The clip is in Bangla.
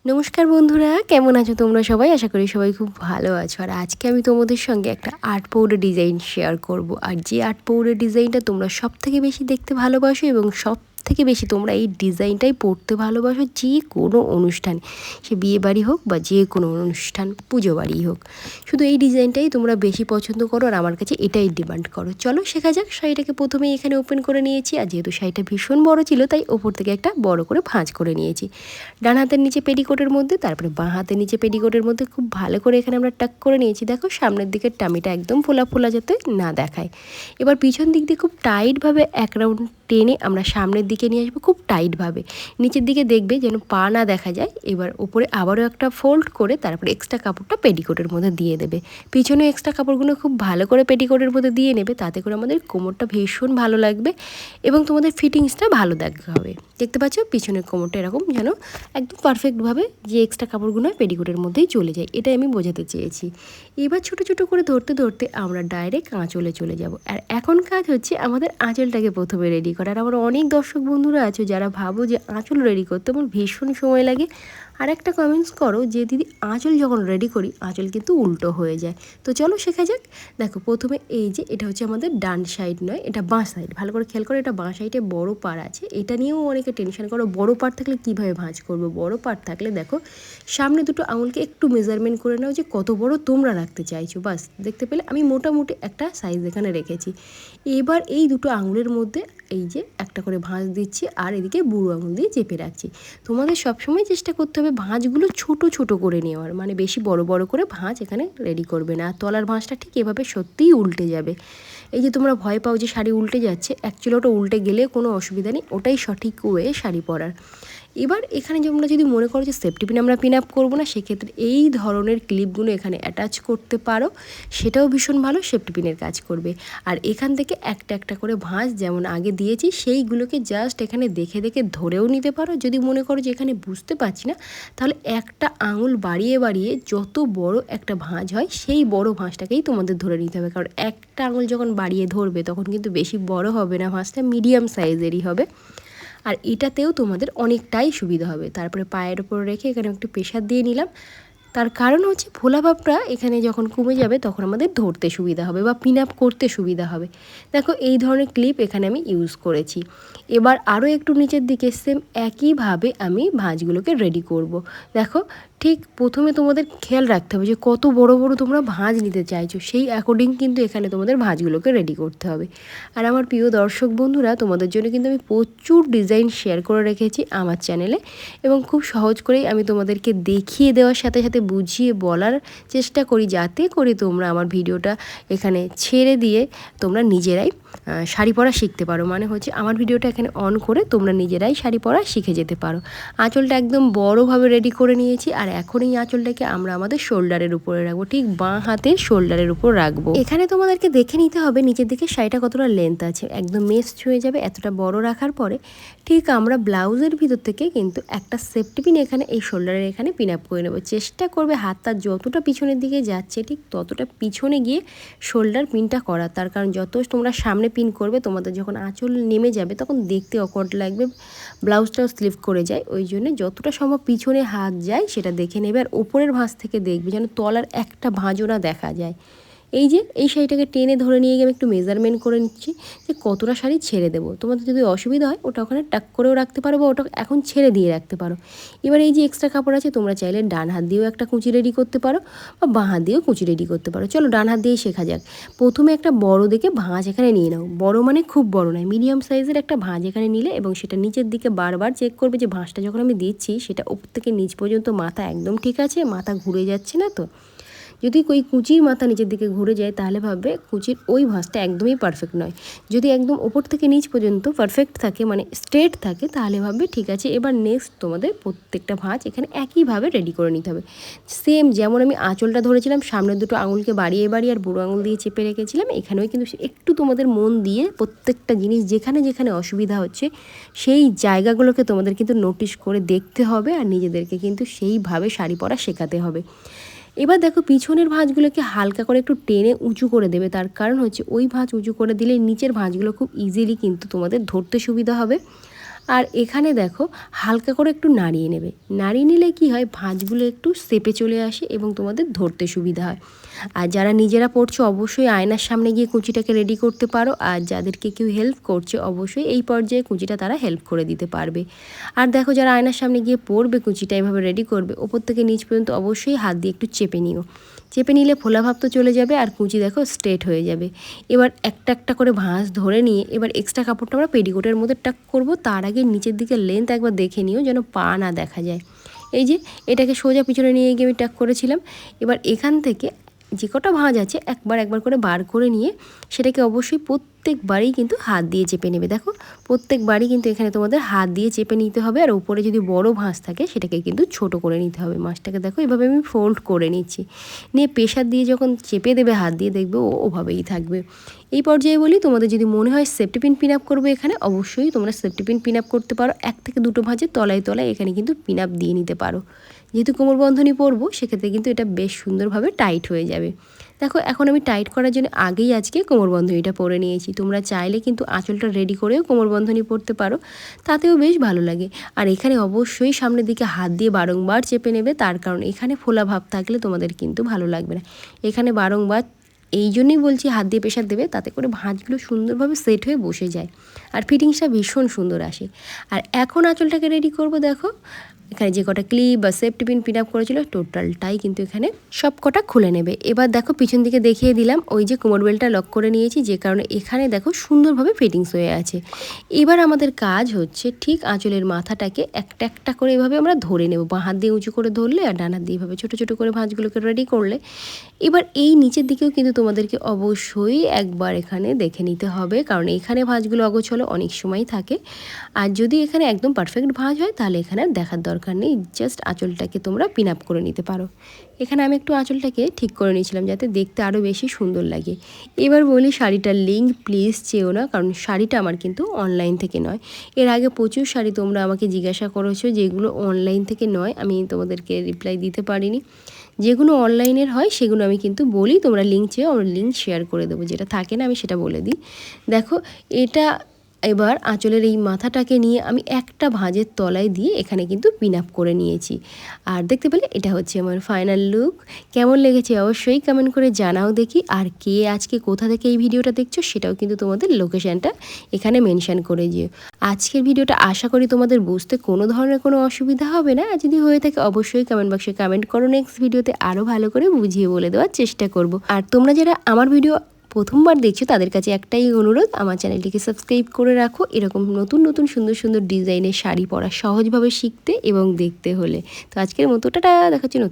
নমস্কার বন্ধুরা, কেমন আছো তোমরা সবাই? আশা করি সবাই খুব ভালো আছো। আর আজকে আমি তোমাদের সঙ্গে একটা আর্ট পৌডার ডিজাইন শেয়ার করব। আর যে আর্ট পৌডার ডিজাইনটা তোমরা সবথেকে বেশি দেখতে ভালোবাসো এবং সবথেকে বেশি তোমরা এই ডিজাইনটাই পড়তে ভালোবাসো যে কোনো অনুষ্ঠান, সে বিয়ে বাড়ি হোক বা যে কোনো অনুষ্ঠান, পুজো বাড়ি হোক, শুধু এই ডিজাইনটাই তোমরা বেশি পছন্দ করো আর আমার কাছে এটাই ডিমান্ড করো। চলো শেখা যাক। শাড়িটাকে প্রথমেই এখানে ওপেন করে নিয়েছি, আর যেহেতু শাড়িটা ভীষণ বড় ছিল তাই ওপর থেকে একটা বড় করে ভাঁজ করে নিয়েছি ডান হাতের নিচে পেটিকোটের মধ্যে, তারপরে বাঁ হাতের নিচে পেটিকোটের মধ্যে খুব ভালো করে এখানে আমরা টাক করে নিয়েছি। দেখো সামনের দিকের টামিটা একদম ফোলা ফোলা যাতে না দেখায়। এবার পিছন দিক দিয়ে খুব টাইটভাবে এক রাউন্ড টেনে আমরা সামনের দিকে নিয়ে আসবো, খুব টাইটভাবে। নিচের দিকে দেখবে যেন পা না দেখা যায়। এবার ওপরে আবারও একটা ফোল্ড করে তারপরে এক্সট্রা কাপড়টা পেটিকোটের মধ্যে দিয়ে দেবে। পিছনে এক্সট্রা কাপড়গুলো খুব ভালো করে পেটিকোটের মধ্যে দিয়ে নেবে, তাতে করে আমাদের কোমরটা ভীষণ ভালো লাগবে এবং তোমাদের ফিটিংসটা ভালো দেখা হবে। দেখতে পাচ্ছ পিছনের কোমরটা এরকম যেন একদম পারফেক্টভাবে যে এক্সট্রা কাপড়গুলো পেটিকোটের মধ্যেই চলে যায়, এটাই আমি বোঝাতে চেয়েছি। এবার ছোটো ছোটো করে ধরতে ধরতে আমরা ডাইরেক্ট আঁচলে চলে যাব। আর এখন কাজ হচ্ছে আমাদের আঁচলটাকে প্রথমে রেডি করা। আর আমার অনেক দর্শক বন্ধুরা আছে যারা ভাবো যে আঁচল রেডি করতে আমার ভীষণ সময় লাগে। আর একটা কমেন্টস করো যে দিদি আঁচল যখন রেডি করি আঁচল কিন্তু উল্টো হয়ে যায়। তো চলো শেখা যাক। দেখো প্রথমে এই যে এটা হচ্ছে আমাদের ডান সাইড নয়, এটা বাঁ সাইড। ভালো করে খেয়াল করো, এটা বাঁ সাইডে বড় পাড় আছে। এটা নিয়েও অনেকে টেনশন করো বড় পাড় থাকলে কীভাবে ভাঁজ করবো। বড় পাড় থাকলে দেখো সামনে দুটো আঙুলকে একটু মেজারমেন্ট করে নাও যে কত বড় তোমরা রাখতে চাইছো। বাস দেখতে পেলে আমি মোটামুটি একটা সাইজ এখানে রেখেছি। এবার এই দুটো আঙুলের মধ্যে এই যে একটা করে ভাঁজ দিচ্ছি আর এদিকে বুড়ো আঙুল দিয়ে চেপে রাখছি। তোমাদের সবসময় চেষ্টা করতে হবে ভাঁজগুলো ছোট ছোট করে নেওয়ার, মানে বেশি বড় বড় করে ভাঁজ এখানে রেডি করবে না। আর তলার ভাঁজটা ঠিক এভাবে সত্যিই উল্টে যাবে। এই যে তোমরা ভয় পাও যে শাড়ি উল্টে যাচ্ছে, অ্যাকচুয়ালি ওটা উল্টে গেলে কোনো অসুবিধা নেই, ওটাই সঠিক ওয়ে শাড়ি পরার। এবার এখানে তোমরা যদি মনে করো যে সেফটি পিন আমরা পিন আপ করবো না, সেক্ষেত্রে এই ধরনের ক্লিপগুলো এখানে অ্যাটাচ করতে পারো, সেটাও ভীষণ ভালো সেফটি পিনের কাজ করবে। আর এখান থেকে একটা একটা করে ভাঁজ যেমন আগে দিয়েছি সেইগুলোকে জাস্ট এখানে দেখে দেখে ধরেও নিতে পারো। যদি মনে করো যে এখানে বুঝতে পারছি না, তাহলে একটা আঙুল বাড়িয়ে বাড়িয়ে যত বড় একটা ভাঁজ হয় সেই বড় ভাঁজটাকেই তোমাদের ধরে নিতে হবে। কারণ একটা আঙুল যখন বাড়িয়ে ধরবে তখন কিন্তু বেশি বড় হবে না, ভাঁজটা মিডিয়াম সাইজেরই হবে। আর এটাতেও তোমাদের অনেকটাই সুবিধা হবে। তারপরে পায়ের ওপর রেখে এখানে একটু প্রেশার দিয়ে নিলাম। তার কারণ হচ্ছে ফোলাভাবটা এখানে যখন কমে যাবে তখন আমাদের ধরতে সুবিধা হবে বা পিন আপ করতে সুবিধা হবে। দেখো এই ধরনের ক্লিপ এখানে আমি ইউজ করেছি। এবার আরও একটু নিচের দিকে সেম একইভাবে আমি ভাঁজগুলোকে রেডি করব। দেখো ঠিক প্রথমে তোমাদের খেয়াল রাখতে হবে যে কত বড় বড় তোমরা ভাঁজ নিতে চাইছো, সেই অ্যাকর্ডিং কিন্তু এখানে তোমাদের ভাঁজগুলোকে রেডি করতে হবে। আর আমার প্রিয় দর্শক বন্ধুরা, তোমাদের জন্য কিন্তু আমি প্রচুর ডিজাইন শেয়ার করে রেখেছি আমার চ্যানেলে এবং খুব সহজ করেই আমি তোমাদেরকে দেখিয়ে দেওয়ার সাথে সাথে বুঝিয়ে বলার চেষ্টা করি, যাতে করে তোমরা আমার ভিডিওটা এখানে ছেড়ে দিয়ে তোমরা নিজেরাই শাড়ি পরা শিখতে পারো। মানে হচ্ছে আমার ভিডিওটা এখানে অন করে তোমরা নিজেরাই শাড়ি পরা শিখে যেতে পারো। আঁচলটা একদম বড়োভাবে রেডি করে নিয়েছি। আর এখন এই আঁচলটাকে আমরা আমাদের শোল্ডারের উপরে রাখবো, ঠিক বাঁ হাতের শোল্ডারের উপর রাখবো। এখানে তোমাদেরকে দেখে নিতে হবে নিচের দিকে শাড়িটা কতটা লেন্থ আছে, একদম মেস ছুঁয়ে যাবে এতটা বড় রাখার পরে ঠিক আমরা ব্লাউজের ভিতর থেকে কিন্তু একটা সেফটি পিন এখানে এই শোল্ডারের এখানে পিন আপ করে নেবো। চেষ্টা করবে হাতটা যতটা পিছনের দিকে যাচ্ছে ঠিক ততটা পিছনে গিয়ে শোল্ডার পিনটা করা। তার কারণ যত তোমরা সামনে পিন করবে তোমাদের যখন আঁচল নেমে যাবে তখন দেখতে অকওয়ার্ড লাগবে, ব্লাউজটাও স্লিপ করে যায়। ওই জন্য যতটা সম্ভব পিছনে হাত যায় সেটা দেখে নেবে। আর ওপরের ভাঁজ থেকে দেখবে যেন তলার একটা ভাঁজও না দেখা যায়। এই যে এই শাড়িটাকে টেনে ধরে নিয়ে গিয়ে আমি একটু মেজারমেন্ট করে নিচ্ছি যে কতটা শাড়ি ছেড়ে দেবো। তোমাদের যদি অসুবিধা হয় ওটা ওখানে টাক করেও রাখতে পারো বা ওটা এখন ছেড়ে দিয়ে রাখতে পারো। এবার এই যে এক্সট্রা কাপড় আছে তোমরা চাইলে ডান হাত দিয়েও একটা কুঁচি রেডি করতে পারো বা বাঁ হাত দিয়েও কুঁচি রেডি করতে পারো। চলো ডান হাত দিয়েই শেখা যাক। প্রথমে একটা বড় দেখে ভাঁজ এখানে নিয়ে নাও, বড় মানে খুব বড় নয়, মিডিয়াম সাইজের একটা ভাঁজ এখানে নিলে এবং সেটা নিচের দিকে বারবার চেক করবে যে ভাঁজটা যখন আমি দিচ্ছি সেটা উপর থেকে নিচ পর্যন্ত মাথা একদম ঠিক আছে, মাথা ঘুরে যাচ্ছে না তো। যদি ওই কুচির মাথা নিচের দিকে ঘুরে যায় তাহলে ভাববে কুচির ওই ভাঁজটা একদমই পারফেক্ট নয়। যদি একদম ওপর থেকে নিচ পর্যন্ত পারফেক্ট থাকে মানে স্ট্রেট থাকে তাহলে ভাববে ঠিক আছে। এবার নেক্সট তোমাদের প্রত্যেকটা ভাঁজ এখানে একইভাবে রেডি করে নিতে হবে। সেম যেমন আমি আঁচলটা ধরেছিলাম সামনের দুটো আঙুলকে বাড়িয়ে বাড়িয়ে আর বুড়ো আঙুল দিয়ে চেপে রেখেছিলাম, এখানেও কিন্তু একটু তোমাদের মন দিয়ে প্রত্যেকটা জিনিস যেখানে যেখানে অসুবিধা হচ্ছে সেই জায়গাগুলোকে তোমাদের কিন্তু নোটিশ করে দেখতে হবে আর নিজেদেরকে কিন্তু সেইভাবে শাড়ি পরা শেখাতে হবে। এবার দেখো পিছনের ভাঁজগুলোকে হালকা করে একটু টেনে উঁচু করে দেবে। তার কারণ হচ্ছে ওই ভাঁজ উঁচু করে দিলে নিচের ভাঁজগুলো খুব ইজিলি কিন্তু তোমাদের ধরতে সুবিধা হবে। আর এখানে দেখো হালকা করে একটু নাড়িয়ে নেবে, নাড়িয়ে নিলে কি হয় ভাঁজগুলো একটু শেপে চলে আসে এবং তোমাদের ধরতে সুবিধা হয়। আর যারা নিজেরা পড়ছো অবশ্যই আয়নার সামনে গিয়ে কুচিটাকে রেডি করতে পারো, আর যাদেরকে কেউ হেল্প করছে অবশ্যই এই পর্যায়ে কুচিটা তারা হেল্প করে দিতে পারবে। আর দেখো যারা আয়নার সামনে গিয়ে পড়বে কুচিটা এভাবে রেডি করবে, ওপর থেকে নিচ পর্যন্ত অবশ্যই হাত দিয়ে একটু চেপে নিও, চেপে নিলে ফোলাভাব তো চলে যাবে আর কুচি দেখো স্ট্রেট হয়ে যাবে। এবার একটা একটা করে ভাঁজ ধরে নিয়ে এবার এক্সট্রা কাপড়টা আমরা পেটিকোটের মধ্যে টাক করব। তার আগে নিচের দিকে লেন্থ একবার দেখে নিও যেন পা না দেখা যায়। এই যে এটাকে সোজা পিছনে নিয়ে গিয়ে আমি টাক করেছিলাম। এবার এখান থেকে যে কটা ভাঁজ আছে একবার করে বার করে নিয়ে সেটাকে অবশ্যই প্রত্যেকবারই কিন্তু হাত দিয়ে চেপে নেবে। দেখো প্রত্যেকবারই কিন্তু এখানে তোমাদের হাত দিয়ে চেপে নিতে হবে, আর উপরে যদি বড় ভাঁজ থাকে সেটাকে কিন্তু ছোট করে নিতে হবে। মাছটাকে দেখো এভাবে আমি ফোল্ড করে নিচ্ছি, নিয়ে প্রেশার দিয়ে যখন চেপে দেবে হাত দিয়ে দেখবে ও ওভাবেই থাকবে। এই পর্যায়ে বলি তোমাদের যদি মনে হয় সেফটি পিন পিন আপ করবে এখানে অবশ্যই তোমরা সেফটি পিন পিন আপ করতে পারো। 1 থেকে 2টো ভাঁজের তলায় তলায় এখানে কিন্তু পিন আপ দিয়ে নিতে পারো। যেহেতু কোমর বন্ধনী পরবো সেক্ষেত্রে কিন্তু এটা বেশ সুন্দরভাবে টাইট হয়ে যাবে। দেখো এখন আমি টাইট করার জন্য আগেই আজকে কোমর বন্ধনীটা পরে নিয়েছি। তোমরা চাইলে কিন্তু আঁচলটা রেডি করেও কোমর বন্ধনী পরতে পারো, তাতেও বেশ ভালো লাগে। আর এখানে অবশ্যই সামনের দিকে হাত দিয়ে বারংবার চেপে নেবে, তার কারণ এখানে ফোলা ভাব থাকলে তোমাদের কিন্তু ভালো লাগবে না। এখানে বারংবার এই জন্যই বলছি হাত দিয়ে প্রেশার দেবে, তাতে করে ভাঁজগুলো সুন্দরভাবে সেট হয়ে বসে যায় আর ফিটিংসটা ভীষণ সুন্দর আসে। আর এখন আঁচলটাকে রেডি করব। দেখো এখানে যে কটা ক্লিপ বা সেফটি পিন পিন আপ করেছিল টোটালটাই কিন্তু এখানে সব কটা খুলে নেবে। এবার দেখো পিছন দিকে দেখিয়ে দিলাম ওই যে কোমর বেল্টটা লক করে নিয়েছি, যে কারণে এখানে দেখো সুন্দরভাবে ফিটিংস হয়ে আছে। এবার আমাদের কাজ হচ্ছে ঠিক আঁচলের মাথাটাকে একটা একটা করে এভাবে আমরা ধরে নেব। বাঁ হাত দিয়ে উঁচু করে ধরলে আর ডান হাত দিয়ে এভাবে ছোটো ছোটো করে ভাঁজগুলোকে রেডি করলে। এবার এই নিচের দিকেও কিন্তু তোমাদেরকে অবশ্যই একবার এখানে দেখে নিতে হবে, কারণ এখানে ভাঁজগুলো অগোছালো অনেক সময় থাকে। আর যদি এখানে একদম পারফেক্ট ভাঁজ হয় তাহলে এখানে আর দেখার দরকার নেই, জাস্ট আঁচলটাকে তোমরা পিন আপ করে নিতে পারো। এখানে আমি একটু আঁচলটাকে ঠিক করে নিয়েছিলাম যাতে দেখতে আরও বেশি সুন্দর লাগে। এবার বলি শাড়িটার লিঙ্ক প্লিজ চেও না, কারণ শাড়িটা আমার কিন্তু অনলাইন থেকে নয়। এর আগে প্রচুর শাড়ি তোমরা আমাকে জিজ্ঞাসা করেছো যেগুলো অনলাইন থেকে নয়, আমি তোমাদেরকে রিপ্লাই দিতে পারিনি। যেগুলো অনলাইনের হয় সেগুলো আমি কিন্তু বলি তোমরা লিঙ্ক চেয়েও আমরা লিঙ্ক শেয়ার করে দেবো, যেটা থাকে না আমি সেটা বলে দিই। দেখো এটা এবার আঁচলের এই মাথাটাকে নিয়ে আমি একটা ভাঁজের তলায় দিয়ে এখানে কিন্তু পিন আপ করে নিয়েছি। আর দেখতে পেলে এটা হচ্ছে আমার ফাইনাল লুক। কেমন লেগেছে অবশ্যই কমেন্ট করে জানাও দেখি। আর কে আজকে কোথা থেকে এই ভিডিওটা দেখছো সেটাও কিন্তু তোমাদের লোকেশানটা এখানে মেনশান করে দিও। আজকের ভিডিওটা আশা করি তোমাদের বুঝতে কোনো ধরনের কোনো অসুবিধা হবে না, আর যদি হয়ে থাকে অবশ্যই কমেন্ট বক্সে কমেন্ট করো, নেক্সট ভিডিওতে আরও ভালো করে বুঝিয়ে বলে দেওয়ার চেষ্টা করব। আর তোমরা যারা আমার ভিডিও প্রথমবার দেখছো তাদের কাছে একটাই অনুরোধ, আমার চ্যানেলটিকে সাবস্ক্রাইব করে রাখো এরকম নতুন নতুন সুন্দর সুন্দর ডিজাইনের শাড়ি পরা সহজভাবে শিখতে এবং দেখতে হলে। তো আজকের মতো টাটা, দেখাচ্ছি নতুন